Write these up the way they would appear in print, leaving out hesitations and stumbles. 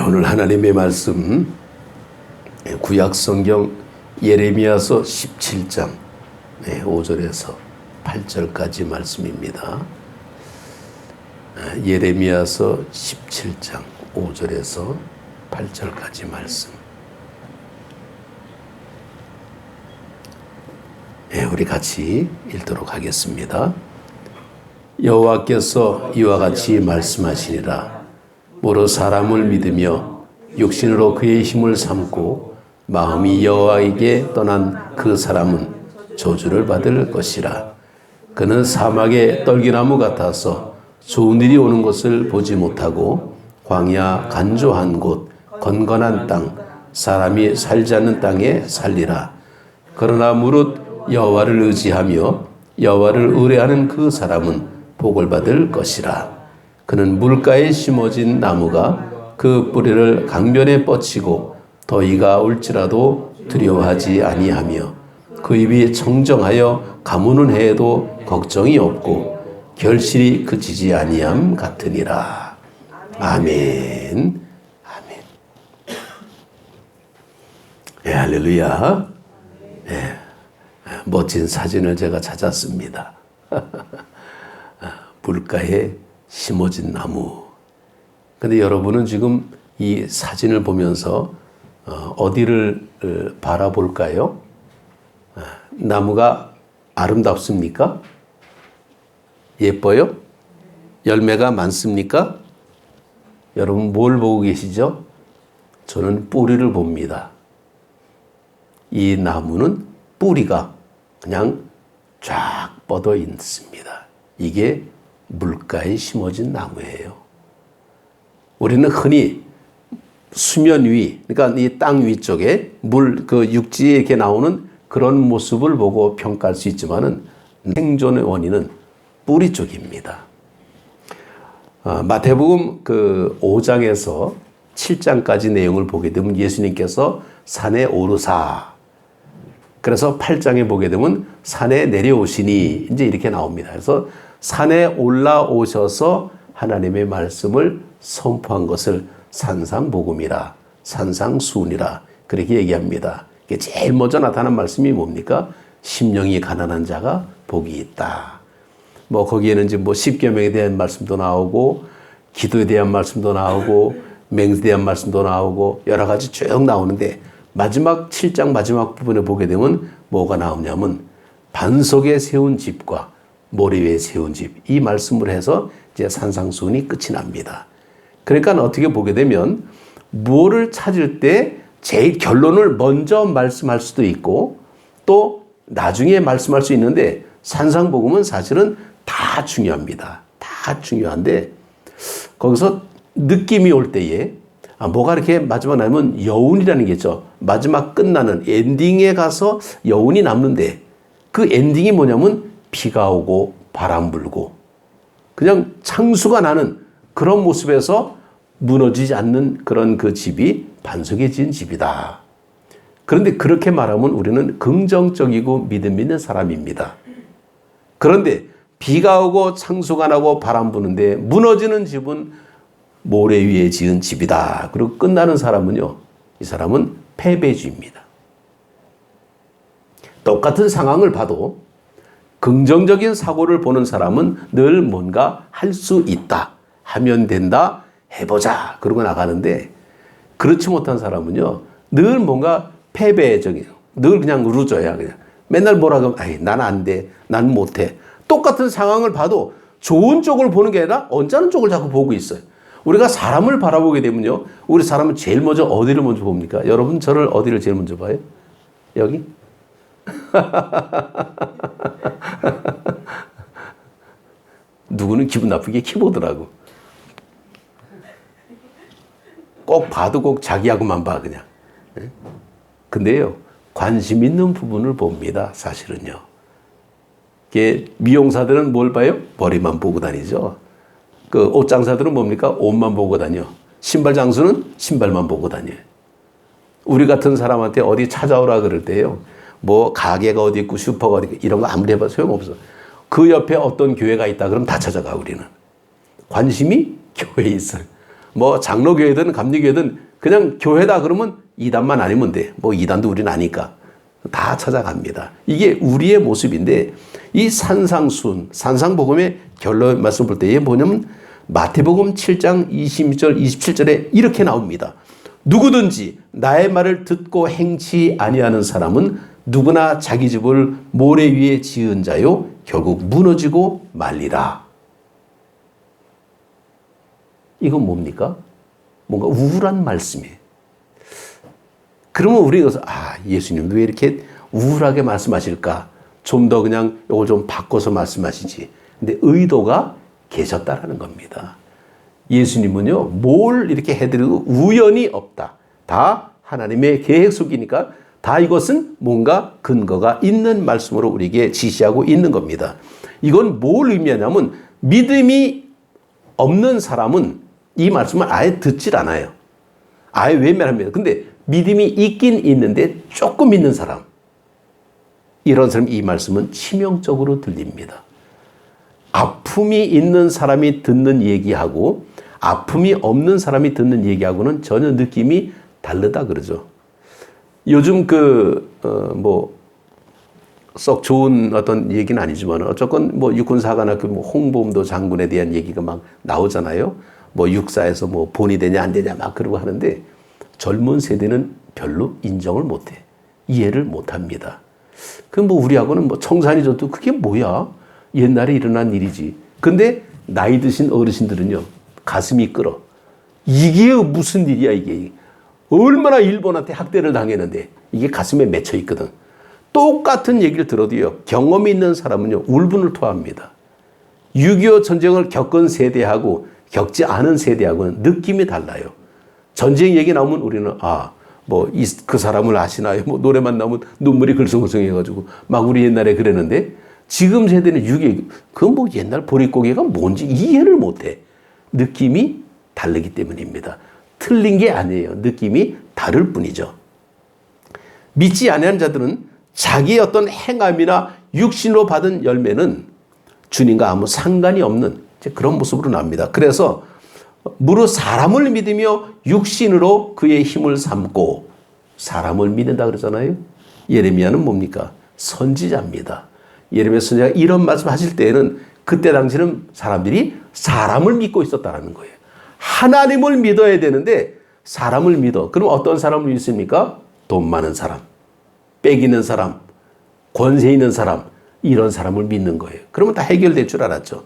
오늘 하나님의 말씀 구약성경 예레미야서 17장 5절에서 8절까지 말씀입니다. 예레미야서 17장 5절에서 8절까지 말씀. 우리 같이 읽도록 하겠습니다. 여호와께서 이와 같이 말씀하시니라. 무릇 사람을 믿으며 육신으로 그의 힘을 삼고 마음이 여호와에게 떠난 그 사람은 저주를 받을 것이라. 그는 사막의 떨기나무 같아서 좋은 일이 오는 것을 보지 못하고 광야 간조한 곳 건건한 땅 사람이 살지 않는 땅에 살리라. 그러나 무릇 여호와를 의지하며 여호와를 의뢰하는 그 사람은 복을 받을 것이라. 그는 물가에 심어진 나무가 그 뿌리를 강변에 뻗치고 더위가 올지라도 두려워하지 아니하며 그 입이 청정하여 가무는 해에도 걱정이 없고 결실이 그치지 아니함 같으니라. 아멘. 아멘. 할렐루야. 멋진 사진을 제가 찾았습니다. 물가에 심어진 나무. 근데 여러분은 지금 이 사진을 보면서 어디를 바라볼까요? 나무가 아름답습니까? 예뻐요? 열매가 많습니까? 여러분 뭘 보고 계시죠? 저는 뿌리를 봅니다. 이 나무는 뿌리가 그냥 쫙 뻗어 있습니다. 이게 물가에 심어진 나무예요. 우리는 흔히 수면 위, 그러니까 이 땅 위쪽에 그 육지에 이렇게 나오는 그런 모습을 보고 평가할 수 있지만은 생존의 원인은 뿌리 쪽입니다. 마태복음 5장에서 7장까지 내용을 보게 되면 예수님께서 산에 오르사, 그래서 8장에 보게 되면 산에 내려오시니 이제 이렇게 나옵니다. 그래서 산에 올라오셔서 하나님의 말씀을 선포한 것을 산상복음이라, 산상수훈이라 그렇게 얘기합니다. 제일 먼저 나타난 말씀이 뭡니까? 심령이 가난한 자가 복이 있다. 거기에는 이제 십계명에 대한 말씀도 나오고, 기도에 대한 말씀도 나오고, 맹세에 대한 말씀도 나오고, 여러 가지 쭉 나오는데, 마지막 7장 마지막 부분에 보게 되면 뭐가 나오냐면, 반석에 세운 집과 모래 위에 세운 집, 이 말씀을 해서 이제 산상수훈이 끝이 납니다. 그러니까 어떻게 보게 되면, 뭐를 찾을 때 제일 결론을 먼저 말씀할 수도 있고, 또 나중에 말씀할 수 있는데, 산상복음은 사실은 다 중요합니다. 다 중요한데 거기서 느낌이 올 때에 뭐가 이렇게 마지막 남으면 여운이라는 게 있죠. 마지막 끝나는 엔딩에 가서 여운이 남는데 그 엔딩이 뭐냐면 비가 오고 바람 불고 그냥 창수가 나는 그런 모습에서 무너지지 않는 그런 그 집이 반석에 지은 집이다. 그런데 그렇게 말하면 우리는 긍정적이고 믿음 있는 사람입니다. 그런데 비가 오고 창수가 나고 바람 부는데 무너지는 집은 모래 위에 지은 집이다. 그리고 끝나는 사람은요, 이 사람은 패배주의입니다. 똑같은 상황을 봐도 긍정적인 사고를 보는 사람은 늘 뭔가 할 수 있다, 하면 된다, 해보자 그러고 나가는데, 그렇지 못한 사람은요 늘 뭔가 패배적이에요. 늘 그냥 루저야. 그냥 맨날 뭐라 그러면 아이 난 안 돼, 난 못해. 똑같은 상황을 봐도 좋은 쪽을 보는 게 아니라 언짢은 쪽을 자꾸 보고 있어요. 우리가 사람을 바라보게 되면요, 우리 사람은 제일 먼저 어디를 먼저 봅니까? 여러분 저를 어디를 제일 먼저 봐요? 여기? 누구는 기분 나쁘게 키보더라고. 꼭 봐도 꼭 자기하고만 봐 그냥. 근데요, 관심 있는 부분을 봅니다. 사실은요. 미용사들은 뭘 봐요? 머리만 보고 다니죠. 그 옷장사들은 뭡니까? 옷만 보고 다녀. 신발 장수는 신발만 보고 다녀요. 우리 같은 사람한테 어디 찾아오라 그럴 때요, 가게가 어디 있고 슈퍼가 어디 있고 이런 거 아무리 해봐도 소용없어. 그 옆에 어떤 교회가 있다 그러면 다 찾아가. 우리는 관심이 교회에 있어요. 뭐 장로교회든 감리교회든 그냥 교회다 그러면 이단만 아니면 돼. 뭐 이단도 우리는 아니까. 다 찾아갑니다. 이게 우리의 모습인데 이 산상순, 산상복음의 결론 말씀 볼 때 뭐냐면 마태복음 7장 26절, 27절에 이렇게 나옵니다. 누구든지 나의 말을 듣고 행치 아니하는 사람은 누구나 자기 집을 모래 위에 지은 자요 결국 무너지고 말리라. 이건 뭡니까? 뭔가 우울한 말씀이에요. 그러면 우리가 예수님도 왜 이렇게 우울하게 말씀하실까? 좀 더 그냥 이걸 좀 바꿔서 말씀하시지. 근데 의도가 계셨다라는 겁니다. 예수님은요, 뭘 이렇게 해드려도 우연이 없다. 다 하나님의 계획 속이니까 다 이것은 뭔가 근거가 있는 말씀으로 우리에게 지시하고 있는 겁니다. 이건 뭘 의미하냐면 믿음이 없는 사람은 이 말씀을 아예 듣질 않아요. 아예 외면합니다. 근데 믿음이 있긴 있는데 조금 믿는 사람, 이런 사람 이 말씀은 치명적으로 들립니다. 아픔이 있는 사람이 듣는 얘기하고 아픔이 없는 사람이 듣는 얘기하고는 전혀 느낌이 다르다 그러죠. 요즘 썩 좋은 어떤 얘기는 아니지만 어쨌건 육군사관학교 홍범도 장군에 대한 얘기가 막 나오잖아요. 육사에서 본이 되냐 안 되냐 막 그러고 하는데 젊은 세대는 별로 인정을 못해. 이해를 못합니다. 우리하고는 청산이 져도 그게 뭐야? 옛날에 일어난 일이지. 근데 나이 드신 어르신들은요, 가슴이 끓어. 이게 무슨 일이야, 이게. 얼마나 일본한테 학대를 당했는데 이게 가슴에 맺혀 있거든. 똑같은 얘기를 들어도요, 경험이 있는 사람은요, 울분을 토합니다. 6.25 전쟁을 겪은 세대하고 겪지 않은 세대하고는 느낌이 달라요. 전쟁 얘기 나오면 우리는 그 사람을 아시나요? 노래만 나오면 눈물이 글썽글썽해가지고 막 우리 옛날에 그랬는데 지금 세대는 6.25 옛날 보릿고개가 뭔지 이해를 못해. 느낌이 다르기 때문입니다. 틀린 게 아니에요. 느낌이 다를 뿐이죠. 믿지 않는 자들은 자기의 어떤 행함이나 육신으로 받은 열매는 주님과 아무 상관이 없는 그런 모습으로 나옵니다. 그래서 무릇 사람을 믿으며 육신으로 그의 힘을 삼고, 사람을 믿는다 그러잖아요. 예레미야는 뭡니까? 선지자입니다. 예레미야 선지자가 이런 말씀 하실 때에는 그때 당시는 사람들이 사람을 믿고 있었다는 거예요. 하나님을 믿어야 되는데 사람을 믿어. 그럼 어떤 사람을 믿습니까? 돈 많은 사람, 빽 있는 사람, 권세 있는 사람, 이런 사람을 믿는 거예요. 그러면 다 해결될 줄 알았죠.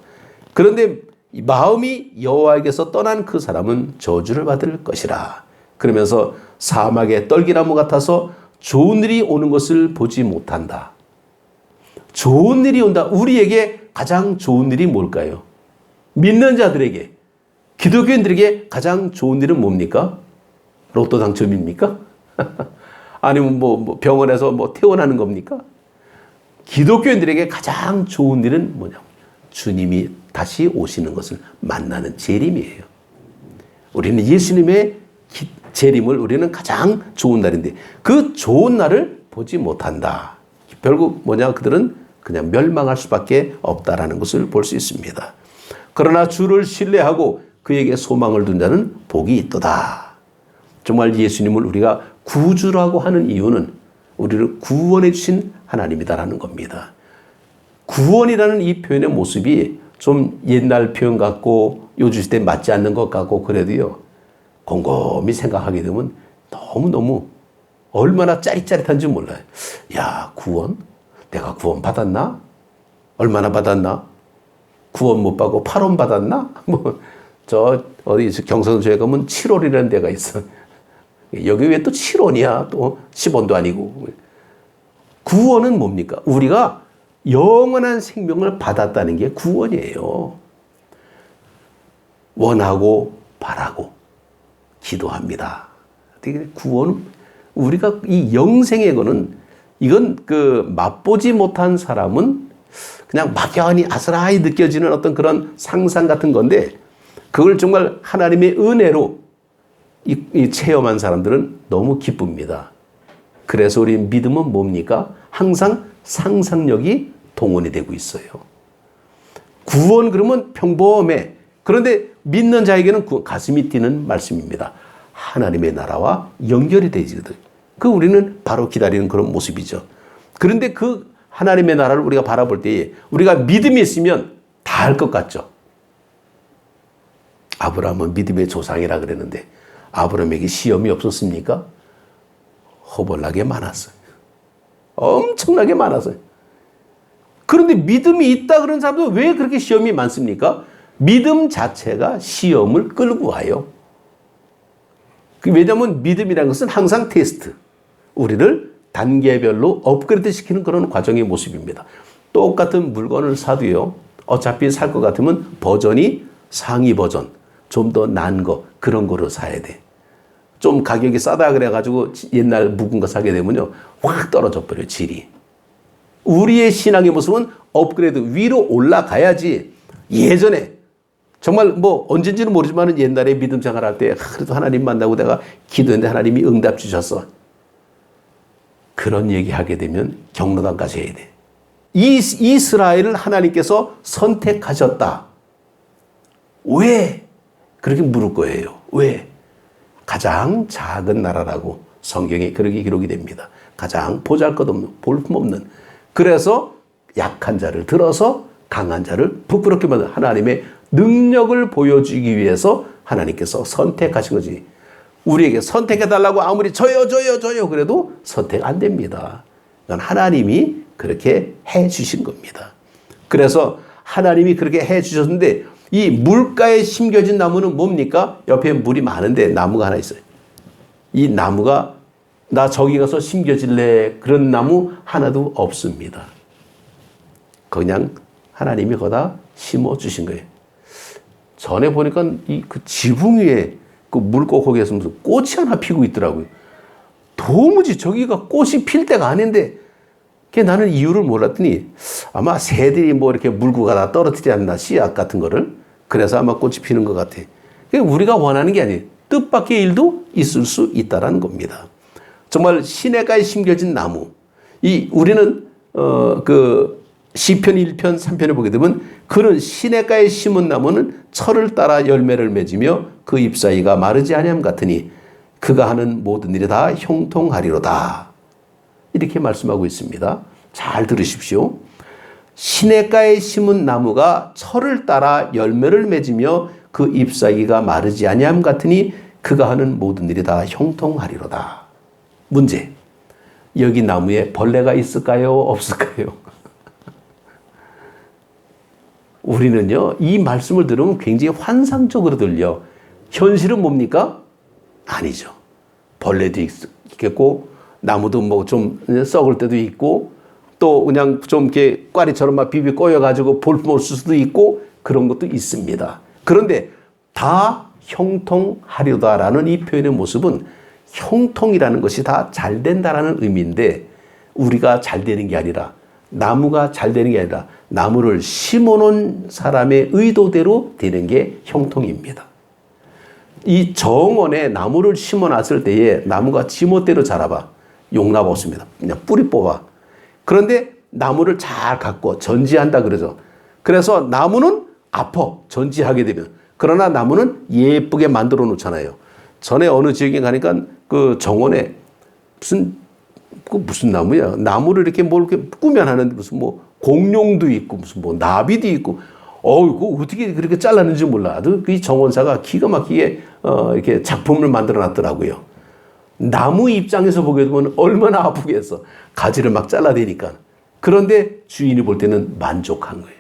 그런데 마음이 여호와에게서 떠난 그 사람은 저주를 받을 것이라. 그러면서 사막의 떨기나무 같아서 좋은 일이 오는 것을 보지 못한다. 좋은 일이 온다. 우리에게 가장 좋은 일이 뭘까요? 믿는 자들에게, 기독교인들에게 가장 좋은 일은 뭡니까? 로또 당첨입니까? 아니면 병원에서 퇴원하는 겁니까? 기독교인들에게 가장 좋은 일은 뭐냐면 주님이 다시 오시는 것을 만나는 재림이에요. 우리는 예수님의 재림을 우리는 가장 좋은 날인데 그 좋은 날을 보지 못한다. 결국 그들은 그냥 멸망할 수밖에 없다라는 것을 볼 수 있습니다. 그러나 주를 신뢰하고 그에게 소망을 둔 자는 복이 있도다. 정말 예수님을 우리가 구주라고 하는 이유는 우리를 구원해 주신 하나님이다라는 겁니다. 구원이라는 이 표현의 모습이 좀 옛날 표현 같고 요즘 시대에 맞지 않는 것 같고 그래도요, 곰곰이 생각하게 되면 너무너무 얼마나 짜릿짜릿한지 몰라요. 야, 구원? 내가 구원 받았나? 얼마나 받았나? 구원 못 받고 8원 받았나? 어디 경선소에 가면 7월이라는 데가 있어. 여기 왜 또 7원이야? 또 10원도 아니고. 구원은 뭡니까? 우리가 영원한 생명을 받았다는 게 구원이에요. 원하고 바라고 기도합니다. 구원, 우리가 이 영생의 이건 맛보지 못한 사람은 그냥 막연히 아스라이 느껴지는 어떤 그런 상상 같은 건데 그걸 정말 하나님의 은혜로 이 체험한 사람들은 너무 기쁩니다. 그래서 우리 믿음은 뭡니까? 항상 상상력이 동원이 되고 있어요. 구원 그러면 평범해. 그런데 믿는 자에게는 가슴이 뛰는 말씀입니다. 하나님의 나라와 연결이 되지거든. 그 우리는 바로 기다리는 그런 모습이죠. 그런데 그 하나님의 나라를 우리가 바라볼 때에 우리가 믿음이 있으면 다 할 것 같죠. 아브라함은 믿음의 조상이라 그랬는데 아브라함에게 시험이 없었습니까? 허벌나게 많았어요. 엄청나게 많았어요. 그런데 믿음이 있다 그런 사람도 왜 그렇게 시험이 많습니까? 믿음 자체가 시험을 끌고 와요. 왜냐하면 믿음이라는 것은 항상 테스트, 우리를 단계별로 업그레이드 시키는 그런 과정의 모습입니다. 똑같은 물건을 사도요, 어차피 살 것 같으면 버전이 상위 버전, 좀 더 나은 거, 그런 거로 사야 돼. 좀 가격이 싸다 그래가지고 옛날 묵은 거 사게 되면요, 확 떨어져 버려요, 질이. 우리의 신앙의 모습은 업그레이드, 위로 올라가야지. 예전에 정말 뭐 언젠지는 모르지만 옛날에 믿음 생활할 때 그래도 하나님 만나고 내가 기도했는데 하나님이 응답 주셨어. 그런 얘기하게 되면 경로당까지 해야 돼. 이스라엘을 하나님께서 선택하셨다. 왜? 그렇게 물을 거예요. 왜? 가장 작은 나라라고 성경에 그렇게 기록이 됩니다. 가장 보잘것없는, 볼품없는. 그래서 약한 자를 들어서 강한 자를 부끄럽게 만든 하나님의 능력을 보여주기 위해서 하나님께서 선택하신 거지. 우리에게 선택해달라고 아무리 저요 그래도 선택 안 됩니다. 이건 하나님이 그렇게 해 주신 겁니다. 그래서 하나님이 그렇게 해 주셨는데 이 물가에 심겨진 나무는 뭡니까? 옆에 물이 많은데 나무가 하나 있어요. 이 나무가 나 저기 가서 심겨질래, 그런 나무 하나도 없습니다. 그냥 하나님이 거기다 심어 주신 거예요. 전에 보니까 그 지붕 위에 그 물고기에서 무슨 꽃이 하나 피고 있더라고요. 도무지 저기가 꽃이 필 때가 아닌데, 나는 이유를 몰랐더니 아마 새들이 뭐 이렇게 물고 가다 떨어뜨리지 않나, 씨앗 같은 거를. 그래서 아마 꽃이 피는 것 같아. 우리가 원하는 게 아니에요. 뜻밖의 일도 있을 수 있다라는 겁니다. 정말 시냇가에 심겨진 나무. 우리는 그 시편 1편 3편을 보게 되면 그는 시냇가에 심은 나무는 철을 따라 열매를 맺으며 그 잎사귀가 마르지 아니함 같으니 그가 하는 모든 일이 다 형통하리로다. 이렇게 말씀하고 있습니다. 잘 들으십시오. 시냇가에 심은 나무가 철을 따라 열매를 맺으며 그 잎사귀가 마르지 아니함 같으니 그가 하는 모든 일이 다 형통하리로다. 문제. 여기 나무에 벌레가 있을까요? 없을까요? 우리는요, 이 말씀을 들으면 굉장히 환상적으로 들려. 현실은 뭡니까? 아니죠. 벌레도 있겠고, 나무도 뭐 좀 썩을 때도 있고, 또 그냥 좀 이렇게 꽈리처럼 막 비비 꼬여가지고 볼품 없을 수도 있고, 그런 것도 있습니다. 그런데 다 형통하려다라는 이 표현의 모습은 형통이라는 것이 다 잘 된다라는 의미인데, 우리가 잘 되는 게 아니라, 나무가 잘 되는 게 아니라 나무를 심어놓은 사람의 의도대로 되는 게 형통입니다. 이 정원에 나무를 심어놨을 때에 나무가 지멋대로 자라봐. 용납 없습니다. 그냥 뿌리 뽑아. 그런데 나무를 잘 갖고 전지한다 그러죠. 그래서 나무는 아파, 전지하게 되면. 그러나 나무는 예쁘게 만들어 놓잖아요. 전에 어느 지역에 가니까 그 정원에 무슨 나무야? 나무를 이렇게 뭘 이렇게 꾸며하는데 무슨 뭐 공룡도 있고 무슨 뭐 나비도 있고, 그거 어떻게 그렇게 잘랐는지 몰라. 그 정원사가 기가 막히게 이렇게 작품을 만들어 놨더라고요. 나무 입장에서 보게 되면 얼마나 아프겠어. 가지를 막 잘라대니까. 그런데 주인이 볼 때는 만족한 거예요.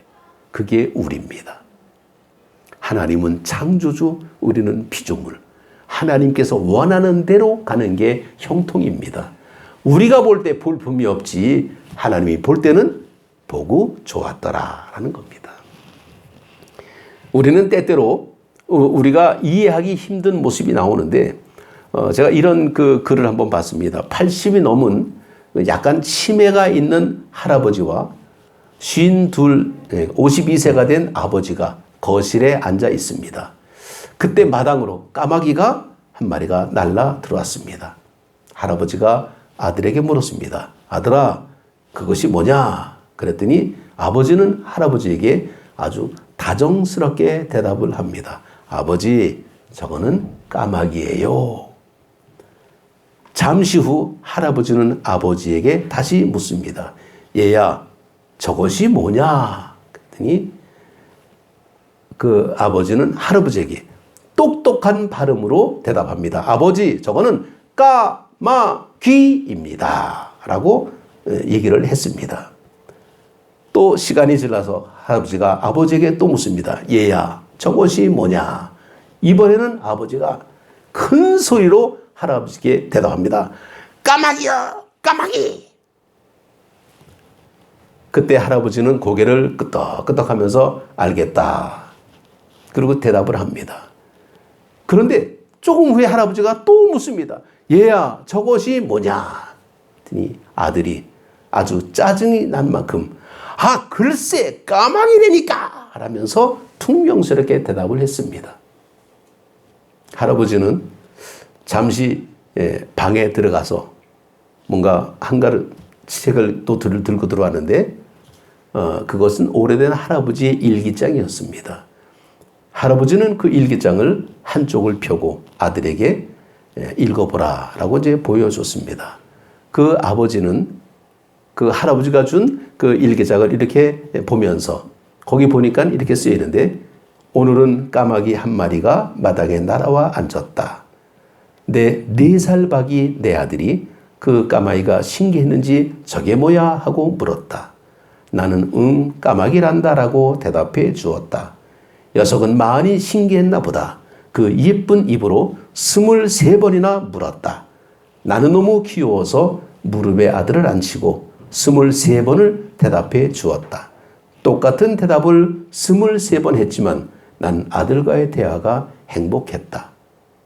그게 우리입니다. 하나님은 창조주, 우리는 피조물. 하나님께서 원하는 대로 가는 게 형통입니다. 우리가 볼 때 볼품이 없지 하나님이 볼 때는 보고 좋았더라라는 겁니다. 우리는 때때로 우리가 이해하기 힘든 모습이 나오는데, 제가 이런 그 글을 한번 봤습니다. 80이 넘은 약간 치매가 있는 할아버지와 52세가 된 아버지가 거실에 앉아 있습니다. 그때 마당으로 까마귀가 한 마리가 날라 들어왔습니다. 할아버지가 아들에게 물었습니다. 아들아, 그것이 뭐냐? 그랬더니 아버지는 할아버지에게 아주 다정스럽게 대답을 합니다. 아버지, 저거는 까마귀예요. 잠시 후 할아버지는 아버지에게 다시 묻습니다. 얘야, 저것이 뭐냐? 그랬더니 그 아버지는 할아버지에게 똑똑한 발음으로 대답합니다. 아버지, 저거는 까마귀입니다. 라고 얘기를 했습니다. 또 시간이 지나서 할아버지가 아버지에게 또 묻습니다. 얘야, 저것이 뭐냐? 이번에는 아버지가 큰 소리로 할아버지께 대답합니다. 까마귀요! 까마귀! 그때 할아버지는 고개를 끄덕끄덕하면서 알겠다. 그리고 대답을 합니다. 그런데 조금 후에 할아버지가 또 묻습니다. 얘야, 저것이 뭐냐? 그랬더니 아들이 아주 짜증이 난 만큼 아, 글쎄, 까마귀라니까! 라면서 퉁명스럽게 대답을 했습니다. 할아버지는 잠시 방에 들어가서 뭔가 한가를 책을 또 들고 들어왔는데 그것은 오래된 할아버지의 일기장이었습니다. 할아버지는 그 일기장을 한쪽을 펴고 아들에게 읽어보라 라고 이제 보여줬습니다. 그 아버지는 그 할아버지가 준 그 일기장을 이렇게 보면서 거기 보니까 이렇게 쓰여 있는데 오늘은 까마귀 한 마리가 마당에 날아와 앉았다. 내 4살 박이 내 아들이 그 까마귀가 신기했는지 저게 뭐야 하고 물었다. 나는 응, 까마귀란다라고 대답해 주었다. 녀석은 많이 신기했나 보다. 그 예쁜 입으로 23번이나 물었다. 나는 너무 귀여워서 무릎에 아들을 앉히고 23번을 대답해 주었다. 똑같은 대답을 23번 했지만 난 아들과의 대화가 행복했다.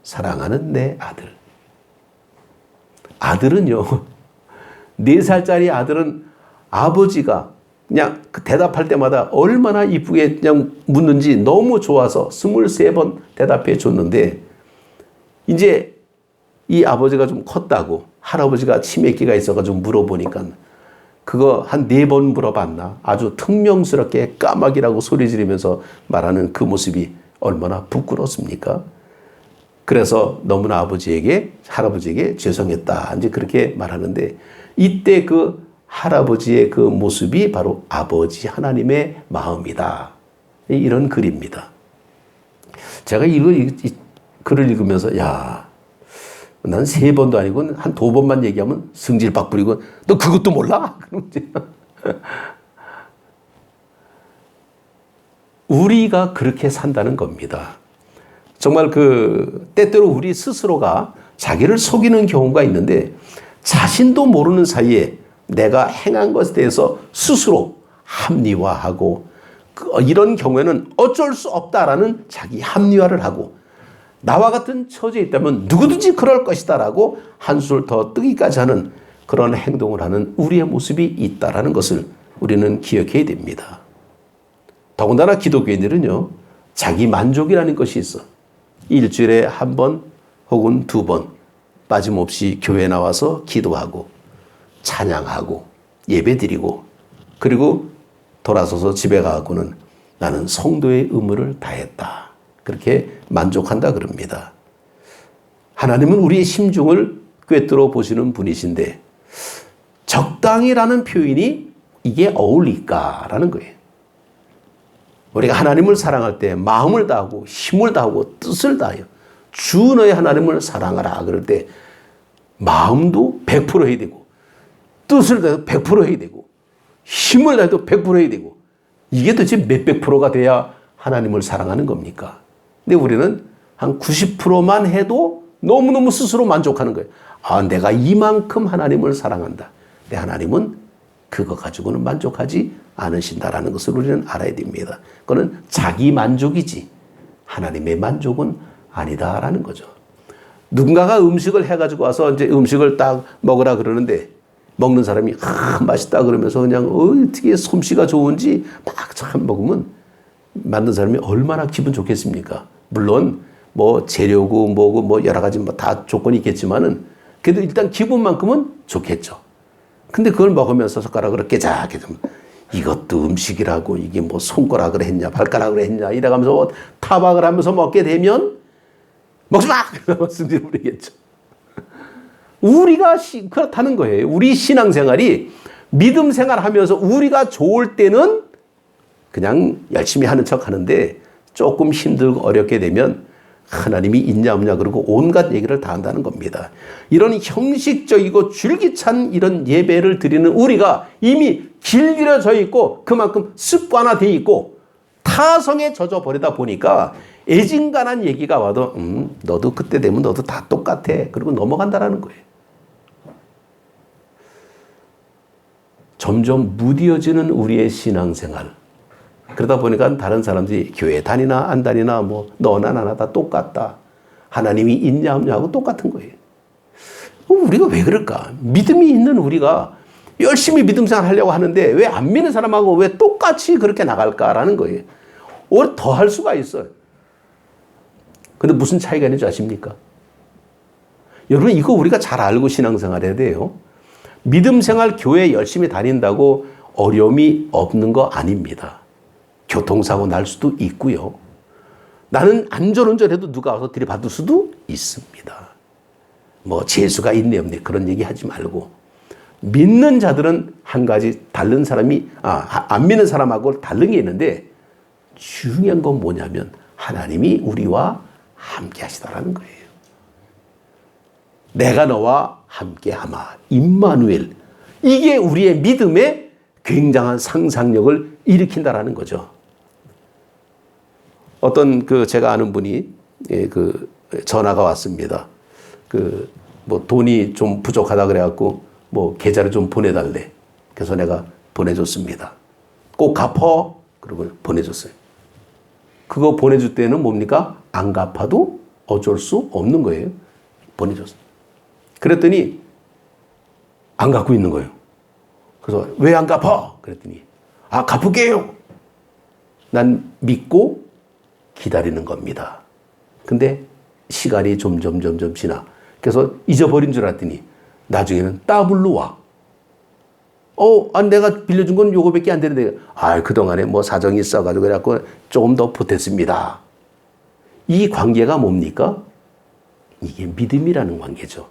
사랑하는 내 아들. 아들은요, 4살짜리 아들은 아버지가 그냥 그 대답할 때마다 얼마나 이쁘게 그냥 묻는지 너무 좋아서 23번 대답해 줬는데, 이제 이 아버지가 좀 컸다고 할아버지가 치매기가 있어가지고 물어보니까 그거 한 4번 물어봤나? 아주 퉁명스럽게 까마귀라고 소리 지르면서 말하는 그 모습이 얼마나 부끄럽습니까? 그래서 너무나 할아버지에게 죄송했다. 이제 그렇게 말하는데, 이때 그 할아버지의 그 모습이 바로 아버지 하나님의 마음이다. 이런 글입니다. 제가 이 글을 읽으면서, 야, 난 3번도 아니고 한 2번만 얘기하면 승질박 부리고, 너 그것도 몰라? 우리가 그렇게 산다는 겁니다. 정말 때때로 우리 스스로가 자기를 속이는 경우가 있는데, 자신도 모르는 사이에 내가 행한 것에 대해서 스스로 합리화하고, 이런 경우에는 어쩔 수 없다라는 자기 합리화를 하고, 나와 같은 처지에 있다면 누구든지 그럴 것이다 라고 한술 더 뜨기까지 하는 그런 행동을 하는 우리의 모습이 있다라는 것을 우리는 기억해야 됩니다. 더군다나 기독교인들은요, 자기 만족이라는 것이 있어. 일주일에 1번 혹은 2번 빠짐없이 교회 나와서 기도하고 찬양하고 예배드리고, 그리고 돌아서서 집에 가고는 나는 성도의 의무를 다했다. 그렇게 만족한다 그럽니다. 하나님은 우리의 심중을 꿰뚫어 보시는 분이신데, 적당히라는 표현이 이게 어울릴까라는 거예요. 우리가 하나님을 사랑할 때 마음을 다하고 힘을 다하고 뜻을 다하여 주 너의 하나님을 사랑하라 그럴 때 마음도 100% 해야 되고, 뜻을 다해도 100% 해야 되고, 힘을 다해도 100% 해야 되고, 이게 도대체 몇백 프로가 돼야 하나님을 사랑하는 겁니까? 근데 우리는 한 90%만 해도 너무너무 스스로 만족하는 거예요. 아, 내가 이만큼 하나님을 사랑한다. 근데 하나님은 그거 가지고는 만족하지 않으신다라는 것을 우리는 알아야 됩니다. 그거는 자기 만족이지 하나님의 만족은 아니다라는 거죠. 누군가가 음식을 해가지고 와서 이제 음식을 딱 먹으라 그러는데, 먹는 사람이 맛있다 그러면서 그냥 어떻게 솜씨가 좋은지 막 참 먹으면 만든 사람이 얼마나 기분 좋겠습니까? 물론 뭐 재료고 뭐고 뭐 여러 가지 뭐 다 조건이 있겠지만은 그래도 일단 기분만큼은 좋겠죠. 근데 그걸 먹으면서 젓가락으로 깨작깨작 이것도 음식이라고 이게 뭐 손가락을 했냐 발가락을 했냐 이래가면서 타박을 하면서 먹게 되면 먹지 마! 말씀드려 버리겠죠. 우리가 그렇다는 거예요. 우리 신앙생활이 믿음 생활하면서 우리가 좋을 때는 그냥 열심히 하는 척 하는데 조금 힘들고 어렵게 되면 하나님이 있냐 없냐 그러고 온갖 얘기를 다 한다는 겁니다. 이런 형식적이고 줄기찬 이런 예배를 드리는 우리가 이미 길들여져 있고 그만큼 습관화되어 있고 타성에 젖어 버리다 보니까 애진간한 얘기가 와도 너도 그때 되면 너도 다 똑같아. 그리고 넘어간다라는 거예요. 점점 무뎌지는 우리의 신앙생활. 그러다 보니까 다른 사람들이 교회 다니나 안 다니나 뭐 너나 나나 다 똑같다. 하나님이 있냐 없냐 하고 똑같은 거예요. 우리가 왜 그럴까? 믿음이 있는 우리가 열심히 믿음 생활 하려고 하는데 왜 안 믿는 사람하고 왜 똑같이 그렇게 나갈까라는 거예요. 오히려 더 할 수가 있어요. 근데 무슨 차이가 있는지 아십니까? 여러분 이거 우리가 잘 알고 신앙생활 해야 돼요. 믿음 생활 교회 열심히 다닌다고 어려움이 없는 거 아닙니다. 교통사고 날 수도 있고요. 나는 안전운전해도 누가 와서 들이받을 수도 있습니다. 뭐 재수가 있네 없네 그런 얘기 하지 말고 믿는 자들은 한 가지 다른 사람이 안 믿는 사람하고 다른 게 있는데 중요한 건 뭐냐면 하나님이 우리와 함께 하시다라는 거예요. 내가 너와 함께하마 임마누엘 이게 우리의 믿음의 굉장한 상상력을 일으킨다라는 거죠. 어떤 제가 아는 분이 전화가 왔습니다. 뭐 돈이 좀 부족하다 그래갖고 뭐 계좌를 좀 보내달래. 그래서 내가 보내줬습니다. 꼭 갚어. 그러고 보내줬어요. 그거 보내줄 때는 뭡니까? 안 갚아도 어쩔 수 없는 거예요. 보내줬어요. 그랬더니 안 갚고 있는 거예요. 그래서 왜 안 갚아? 그랬더니 갚을게요. 난 믿고 기다리는 겁니다. 근데 시간이 점점 지나. 그래서 잊어버린 줄 알았더니 나중에는 더블로 와. 내가 빌려준 건 요거밖에 안 되는데 그동안에 뭐 사정이 있어가지고 그래갖고 조금 더 보탰습니다. 이 관계가 뭡니까? 이게 믿음이라는 관계죠.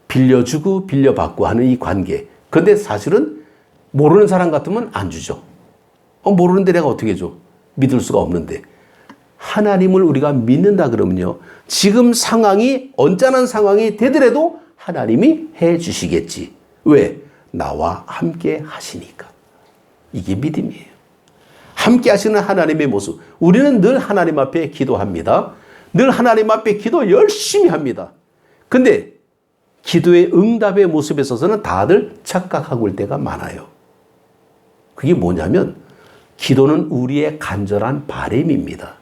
빌려주고 빌려받고 하는 이 관계. 그런데 사실은 모르는 사람 같으면 안 주죠. 모르는데 내가 어떻게 줘? 믿을 수가 없는데. 하나님을 우리가 믿는다 그러면요. 지금 상황이 언짢은 상황이 되더라도 하나님이 해 주시겠지. 왜? 나와 함께 하시니까. 이게 믿음이에요. 함께 하시는 하나님의 모습. 우리는 늘 하나님 앞에 기도합니다. 늘 하나님 앞에 기도 열심히 합니다. 근데 기도의 응답의 모습에 있어서는 다들 착각하고 올 때가 많아요. 그게 뭐냐면 기도는 우리의 간절한 바람입니다.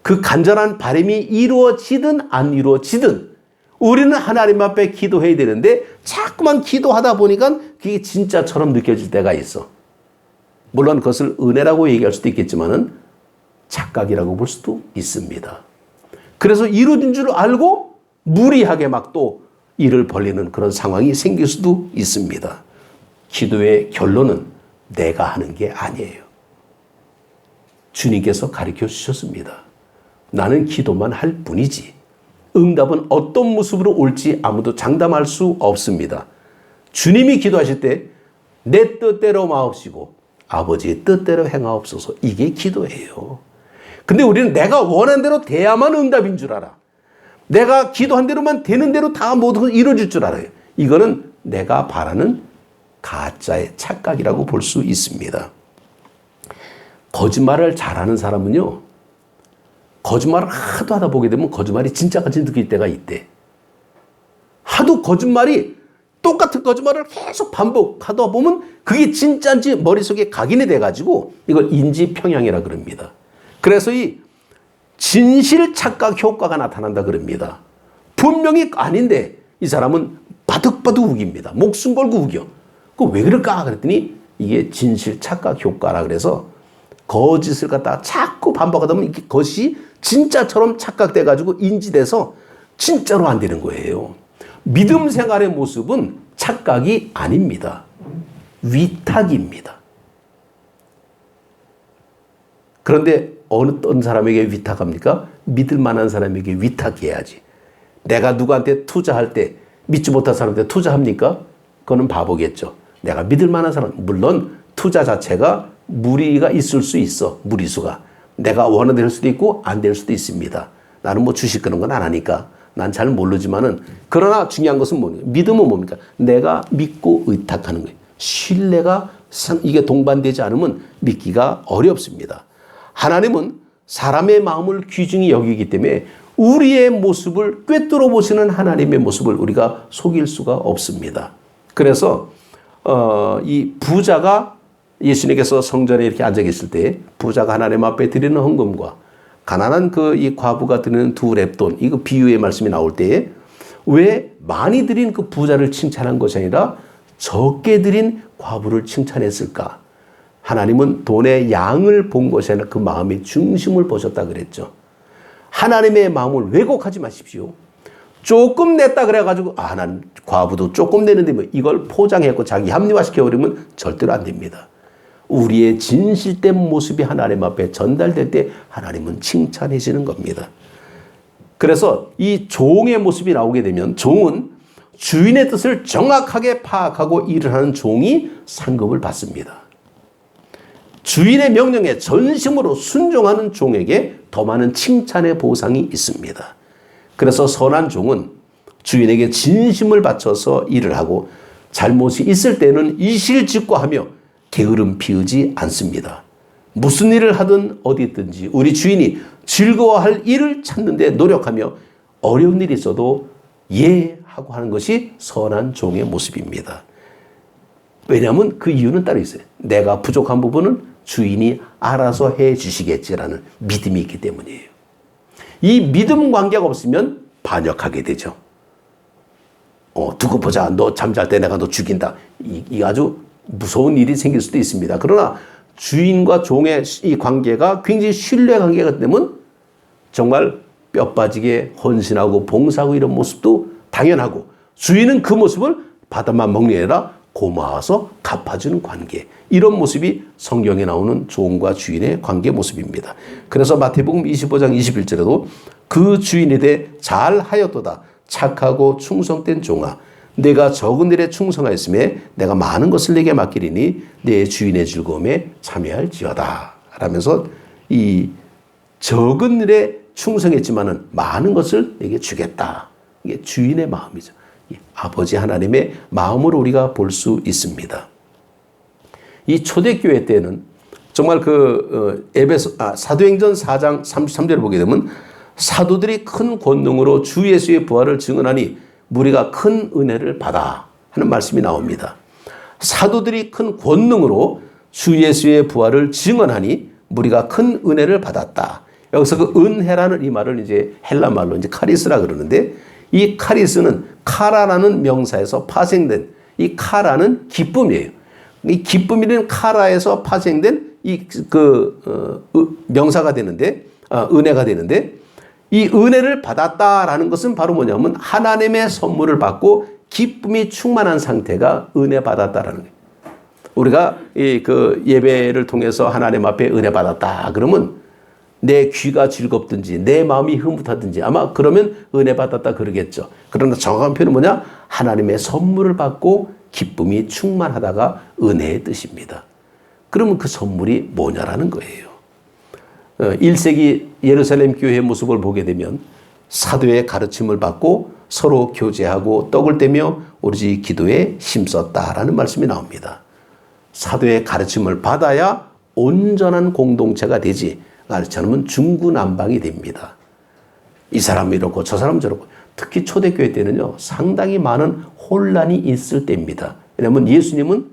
그 간절한 바람이 이루어지든 안 이루어지든 우리는 하나님 앞에 기도해야 되는데 자꾸만 기도하다 보니까 그게 진짜처럼 느껴질 때가 있어. 물론 그것을 은혜라고 얘기할 수도 있겠지만은 착각이라고 볼 수도 있습니다. 그래서 이루어진 줄 알고 무리하게 막 또 일을 벌리는 그런 상황이 생길 수도 있습니다. 기도의 결론은 내가 하는 게 아니에요. 주님께서 가르쳐 주셨습니다. 나는 기도만 할 뿐이지. 응답은 어떤 모습으로 올지 아무도 장담할 수 없습니다. 주님이 기도하실 때 내 뜻대로 마옵시고 아버지의 뜻대로 행하옵소서. 이게 기도예요. 근데 우리는 내가 원한 대로 돼야만 응답인 줄 알아. 내가 기도한 대로만 되는 대로 다 모두 이루어질 줄 알아요. 이거는 내가 바라는 가짜의 착각이라고 볼 수 있습니다. 거짓말을 잘하는 사람은요. 거짓말을 하도 하다 보게 되면 거짓말이 진짜같이 느낄 때가 있대. 하도 거짓말이 똑같은 거짓말을 계속 반복하다 보면 그게 진짜인지 머릿속에 각인이 돼가지고 이걸 인지평양이라 그럽니다. 그래서 이 진실 착각 효과가 나타난다 그럽니다. 분명히 아닌데 이 사람은 바득바득 우깁니다. 목숨 걸고 우겨. 그거 왜 그럴까? 그랬더니 이게 진실 착각 효과라 그래서 거짓을 갖다가 자꾸 반복하다 보면 이게 것이 진짜처럼 착각돼가지고 인지돼서 진짜로 안 되는 거예요. 믿음 생활의 모습은 착각이 아닙니다. 위탁입니다. 그런데 어떤 사람에게 위탁합니까? 믿을 만한 사람에게 위탁해야지. 내가 누구한테 투자할 때 믿지 못한 사람한테 투자합니까? 그거는 바보겠죠. 내가 믿을 만한 사람, 물론 투자 자체가 무리가 있을 수 있어. 무리수가. 내가 원하될 수도 있고 안 될 수도 있습니다. 나는 뭐 주식 그런 건 안 하니까. 난 잘 모르지만은, 그러나 중요한 것은 뭡니까? 믿음은 뭡니까? 내가 믿고 의탁하는 거예요. 신뢰가 이게 동반되지 않으면 믿기가 어렵습니다. 하나님은 사람의 마음을 귀중히 여기기 때문에 우리의 모습을 꿰뚫어 보시는 하나님의 모습을 우리가 속일 수가 없습니다. 그래서 이 부자가 예수님께서 성전에 이렇게 앉아 계실 때 부자가 하나님 앞에 드리는 헌금과 가난한 이 과부가 드리는 2렙돈, 이거 비유의 말씀이 나올 때에 왜 많이 드린 그 부자를 칭찬한 것이 아니라 적게 드린 과부를 칭찬했을까? 하나님은 돈의 양을 본 것이 아니라 그 마음의 중심을 보셨다 그랬죠. 하나님의 마음을 왜곡하지 마십시오. 조금 냈다 그래가지고 난 과부도 조금 내는데 뭐 이걸 포장했고 자기 합리화시켜버리면 절대로 안 됩니다. 우리의 진실된 모습이 하나님 앞에 전달될 때 하나님은 칭찬해 주시는 겁니다. 그래서 이 종의 모습이 나오게 되면 종은 주인의 뜻을 정확하게 파악하고 일을 하는 종이 상급을 받습니다. 주인의 명령에 전심으로 순종하는 종에게 더 많은 칭찬의 보상이 있습니다. 그래서 선한 종은 주인에게 진심을 바쳐서 일을 하고 잘못이 있을 때는 이실직고하며 게으름 피우지 않습니다. 무슨 일을 하든 어디 있든지 우리 주인이 즐거워할 일을 찾는 데 노력하며 어려운 일이 있어도 하고 하는 것이 선한 종의 모습입니다. 왜냐하면 그 이유는 따로 있어요. 내가 부족한 부분은 주인이 알아서 해 주시겠지라는 믿음이 있기 때문이에요. 이 믿음 관계가 없으면 반역하게 되죠. 두고 보자. 너 잠잘 때 내가 너 죽인다. 이 아주 무서운 일이 생길 수도 있습니다. 그러나 주인과 종의 이 관계가 굉장히 신뢰 관계가 되면 정말 뼈 빠지게 헌신하고 봉사하고 이런 모습도 당연하고, 주인은 그 모습을 받아만 먹는 게 아니라 고마워서 갚아주는 관계, 이런 모습이 성경에 나오는 종과 주인의 관계 모습입니다. 그래서 마태복음 25장 21절에도 그 주인에 대해 잘하였도다 착하고 충성된 종아, 내가 적은 일에 충성하였음에 내가 많은 것을 내게 맡기리니 내 주인의 즐거움에 참여할지어다 라면서 이 적은 일에 충성했지만은 많은 것을 내게 주겠다. 이게 주인의 마음이죠. 아버지 하나님의 마음으로 우리가 볼 수 있습니다. 이 초대교회 때는 정말 사도행전 4장 33절을 보게 되면 사도들이 큰 권능으로 주 예수의 부활을 증언하니 무리가 큰 은혜를 받아 하는 말씀이 나옵니다. 사도들이 큰 권능으로 주 예수의 부활을 증언하니 무리가 큰 은혜를 받았다. 여기서 그 은혜라는 이 말을 이제 헬라 말로 이제 카리스라 그러는데, 이 카리스는 카라라는 명사에서 파생된, 이 카라는 기쁨이에요. 이 기쁨이라는 카라에서 파생된 명사가 되는데, 은혜가 되는데, 이 은혜를 받았다라는 것은 바로 뭐냐면 하나님의 선물을 받고 기쁨이 충만한 상태가 은혜 받았다라는 거예요. 우리가 예배를 통해서 하나님 앞에 은혜 받았다 그러면 내 귀가 즐겁든지 내 마음이 흐뭇하든지 아마 그러면 은혜 받았다 그러겠죠. 그러나 정확한 표현은 뭐냐? 하나님의 선물을 받고 기쁨이 충만하다가 은혜의 뜻입니다. 그러면 그 선물이 뭐냐라는 거예요. 1세기 예루살렘 교회의 모습을 보게 되면 사도의 가르침을 받고 서로 교제하고 떡을 떼며 오로지 기도에 힘썼다라는 말씀이 나옵니다. 사도의 가르침을 받아야 온전한 공동체가 되지, 그렇지 않으면 중구난방이 됩니다. 이 사람 이렇고 저 사람 저렇고, 특히 초대교회 때는요 상당히 많은 혼란이 있을 때입니다. 왜냐하면 예수님은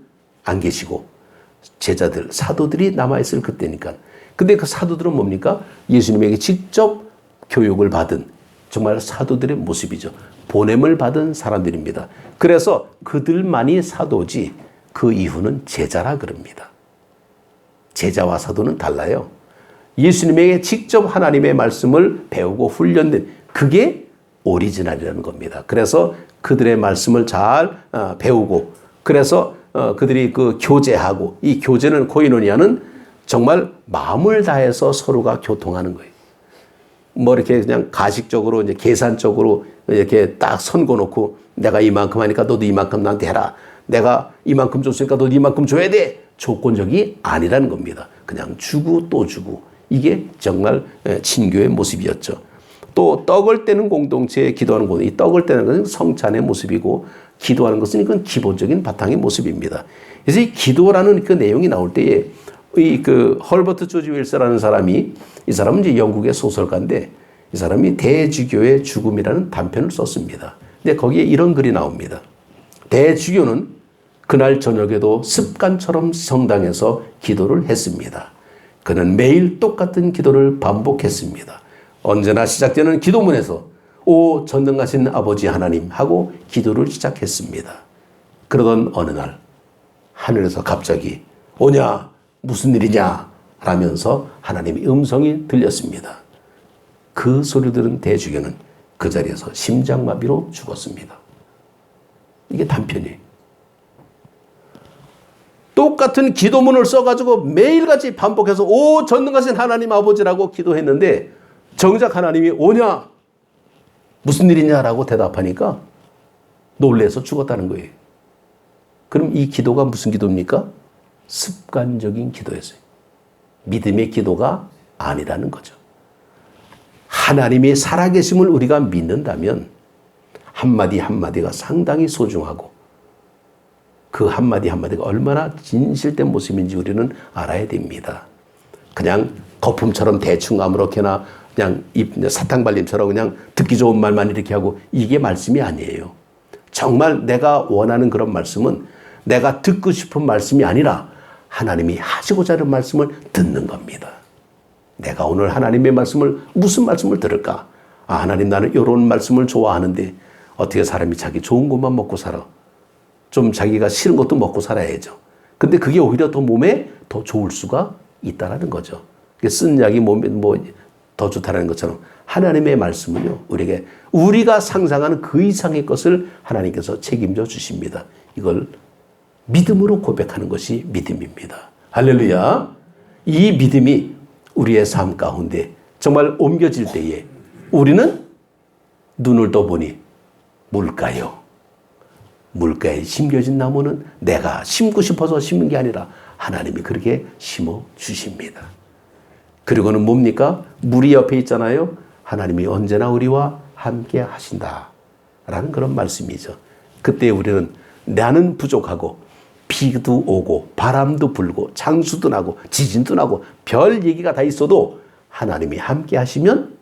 안 계시고 제자들, 사도들이 남아있을 그때니까. 근데 그 사도들은 뭡니까? 예수님에게 직접 교육을 받은 정말 사도들의 모습이죠. 보냄을 받은 사람들입니다. 그래서 그들만이 사도지 그 이후는 제자라 그럽니다. 제자와 사도는 달라요. 예수님에게 직접 하나님의 말씀을 배우고 훈련된, 그게 오리지널이라는 겁니다. 그래서 그들의 말씀을 잘 배우고, 그래서 그들이 그 교제하고, 이 교제는 코이노니아는 정말 마음을 다해서 서로가 교통하는 거예요. 뭐 이렇게 그냥 가식적으로 이제 계산적으로 이렇게 딱 선거 놓고 내가 이만큼 하니까 너도 이만큼 나한테 해라. 내가 이만큼 줬으니까 너도 이만큼 줘야 돼. 조건적이 아니라는 겁니다. 그냥 주고 또 주고. 이게 정말 친교의 모습이었죠. 또 떡을 떼는 공동체에 기도하는 곳, 이 떡을 떼는 것은 성찬의 모습이고 기도하는 것은 이건 기본적인 바탕의 모습입니다. 그래서 이 기도라는 그 내용이 나올 때에 이 그 헐버트 조지 윌스라는 사람이 이 사람은 이제 영국의 소설가인데 이 사람이 대주교의 죽음이라는 단편을 썼습니다. 근데 거기에 이런 글이 나옵니다. 대주교는 그날 저녁에도 습관처럼 성당에서 기도를 했습니다. 그는 매일 똑같은 기도를 반복했습니다. 언제나 시작되는 기도문에서 오 전능하신 아버지 하나님 하고 기도를 시작했습니다. 그러던 어느 날 하늘에서 갑자기 오냐 무슨 일이냐 라면서 하나님의 음성이 들렸습니다. 그 소리 들은 대주교는 그 자리에서 심장마비로 죽었습니다. 이게 단편이에요. 똑같은 기도문을 써가지고 매일같이 반복해서 오 전능하신 하나님 아버지라고 기도했는데 정작 하나님이 오냐 무슨 일이냐라고 대답하니까 놀래서 죽었다는 거예요. 그럼 이 기도가 무슨 기도입니까? 습관적인 기도였어요. 믿음의 기도가 아니라는 거죠. 하나님의 살아계심을 우리가 믿는다면 한마디 한마디가 상당히 소중하고 그 한마디 한마디가 얼마나 진실된 모습인지 우리는 알아야 됩니다. 그냥 거품처럼 대충 아무렇게나 그냥 사탕발림처럼 그냥 듣기 좋은 말만 이렇게 하고 이게 말씀이 아니에요. 정말 내가 원하는 그런 말씀은 내가 듣고 싶은 말씀이 아니라 하나님이 하시고자 하는 말씀을 듣는 겁니다. 내가 오늘 하나님의 말씀을 무슨 말씀을 들을까? 아, 하나님 나는 이런 말씀을 좋아하는데 어떻게 사람이 자기 좋은 것만 먹고 살아? 좀 자기가 싫은 것도 먹고 살아야죠. 근데 그게 오히려 더 몸에 더 좋을 수가 있다라는 거죠. 쓴 약이 몸에 더 좋다는 것처럼 하나님의 말씀은요, 우리가 상상하는 그 이상의 것을 하나님께서 책임져 주십니다. 이걸 믿음으로 고백하는 것이 믿음입니다. 할렐루야. 이 믿음이 우리의 삶 가운데 정말 옮겨질 때에 우리는 눈을 떠보니 물가에 심겨진 나무는 내가 심고 싶어서 심는 게 아니라 하나님이 그렇게 심어 주십니다. 그리고는 뭡니까? 물이 옆에 있잖아요. 하나님이 언제나 우리와 함께 하신다 라는 그런 말씀이죠. 그때 우리는 나는 부족하고 비도 오고 바람도 불고 장수도 나고 지진도 나고 별 얘기가 다 있어도 하나님이 함께 하시면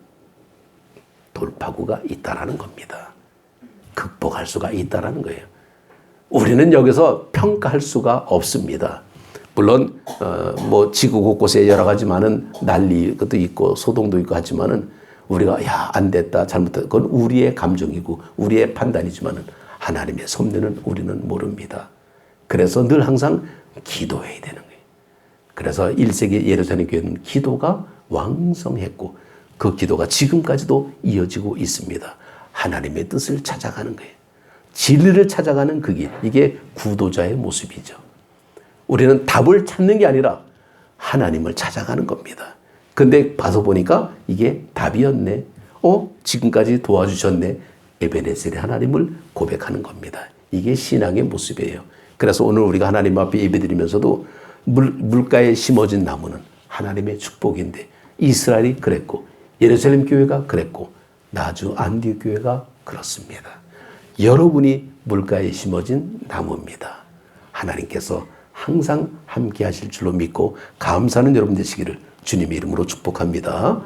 돌파구가 있다라는 겁니다. 극복할 수가 있다라는 거예요. 우리는 여기서 평가할 수가 없습니다. 물론 지구 곳곳에 여러 가지 많은 난리도 있고 소동도 있고 하지만은 우리가 야, 안 됐다 잘못했다 그건 우리의 감정이고 우리의 판단이지만은 하나님의 섭리는 우리는 모릅니다. 그래서 늘 항상 기도해야 되는 거예요. 그래서 1세기 예루살렘 교회는 기도가 왕성했고 그 기도가 지금까지도 이어지고 있습니다. 하나님의 뜻을 찾아가는 거예요. 진리를 찾아가는 그 길, 이게 구도자의 모습이죠. 우리는 답을 찾는 게 아니라 하나님을 찾아가는 겁니다. 근데 봐서 보니까 이게 답이었네. 지금까지 도와주셨네. 에베네셀의 하나님을 고백하는 겁니다. 이게 신앙의 모습이에요. 그래서 오늘 우리가 하나님 앞에 예배드리면서도 물가에 심어진 나무는 하나님의 축복인데 이스라엘이 그랬고 예루살렘 교회가 그랬고 나주 안디옥 교회가 그렇습니다. 여러분이 물가에 심어진 나무입니다. 하나님께서 항상 함께 하실 줄로 믿고 감사하는 여러분 되시기를 주님의 이름으로 축복합니다.